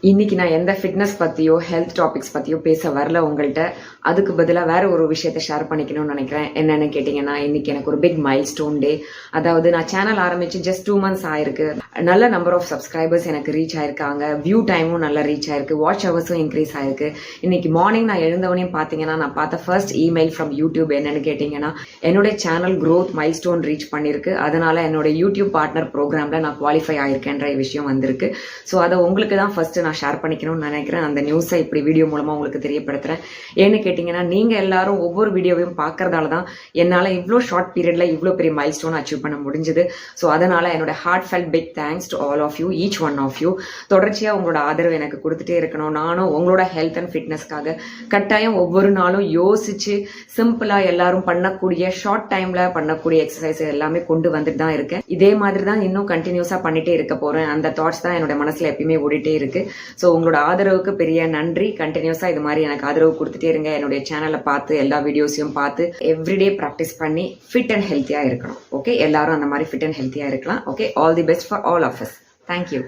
இன்னைக்கு நான் எந்த ஃபிட்னஸ் பற்றியோ ஹெல்த் டாபிக்ஸ் பற்றியோ பேச வரல உங்கள்கிட்ட. அதுக்கு பதிலாக வேற ஒரு விஷயத்தை ஷேர் பண்ணிக்கணும்னு நினைக்கிறேன். என்னென்னு கேட்டிங்கன்னா, இன்னைக்கு எனக்கு ஒரு பிக் மைல் ஸ்டோன் டே. அதாவது நான் சேனல் ஆரம்பித்து ஜஸ்ட் 2 months ஆயிருக்கு. நல்ல நம்பர் ஆஃப் சப்ஸ்கிரைபர்ஸ் எனக்கு ரீச் ஆயிருக்காங்க. வியூ டைமும் நல்லா ரீச் ஆயிருக்கு. வாட்ச் ஹவர்ஸும் இன்க்ரீஸ் ஆயிருக்கு. இன்னைக்கு மார்னிங் நான் எழுந்தவனையும் பார்த்தீங்கன்னா, நான் பார்த்த ஃபர்ஸ்ட் இமெயில் ஃப்ரம் யூடியூப் என்னன்னு கேட்டிங்கன்னா, என்னுடைய channel growth mile stone reach பண்ணியிருக்கு. அதனால என்னோட யூடியூப் பார்ட்னர் ப்ரோக்ராமில் நான் குவாலிஃபை ஆயிருக்கேன்ற விஷயம் வந்திருக்கு. ஸோ அதை உங்களுக்கு தான் ஃபர்ஸ்ட் நான் ஷேர் பண்ணிக்கணும்னு நினைக்கிறேன். அந்த நியூஸை இப்படி வீடியோ மூலமா உங்களுக்கு தெரியப்படுத்துறேன். ஏன்னு கேட்டீங்கன்னா, நீங்க எல்லாரும் ஒவ்வொரு வீடியோவையும் பார்க்கறதால தான் என்னால இவ்வளோ ஷார்ட் பீரியட்ல இவ்வளோ பெரிய மைல் ஸ்டோன் அச்சீவ் பண்ண முடிஞ்சது. ஸோ அதனால என்னோட heartfelt big thanks to all of you, each one of you. தொடர்ச்சியா உங்களோட ஆதரவு எனக்கு கொடுத்துட்டே இருக்கணும். நானும் உங்களோட ஹெல்த் அண்ட் ஃபிட்னஸ்க்காக கட்டாயம் ஒவ்வொரு நாளும் யோசிச்சு சிம்பிளா எல்லாரும் பண்ணக்கூடிய ஷார்ட் டைம்ல பண்ணக்கூடிய எக்ஸசைஸ் எல்லாமே கொண்டு வந்துட்டு தான் இருக்கேன். இதே மாதிரி தான் இன்னும் கண்டினியூஸா பண்ணிட்டே இருக்க போறேன். அந்த தாட்ஸ் தான் என்னோட மனசுல எப்பயுமே ஓடிட்டே இருக்கு. ஸோ உங்களோட ஆதரவுக்கு பெரிய நன்றி. கண்டினியூஸா இது மாதிரி எனக்கு ஆதரவு கொடுத்துட்டே இருங்க. என்னுடைய சேனலை பார்த்து எல்லா வீடியோஸையும் பார்த்து எவ்ரிடே ப்ராக்டிஸ் பண்ணி ஃபிட் அண்ட் ஹெல்த்தியா இருக்கணும். ஓகே, எல்லாரும் அந்த மாதிரி ஃபிட் அண்ட் ஹெல்த்தியா இருக்கலாம். Okay, all the best for all of us. Thank you.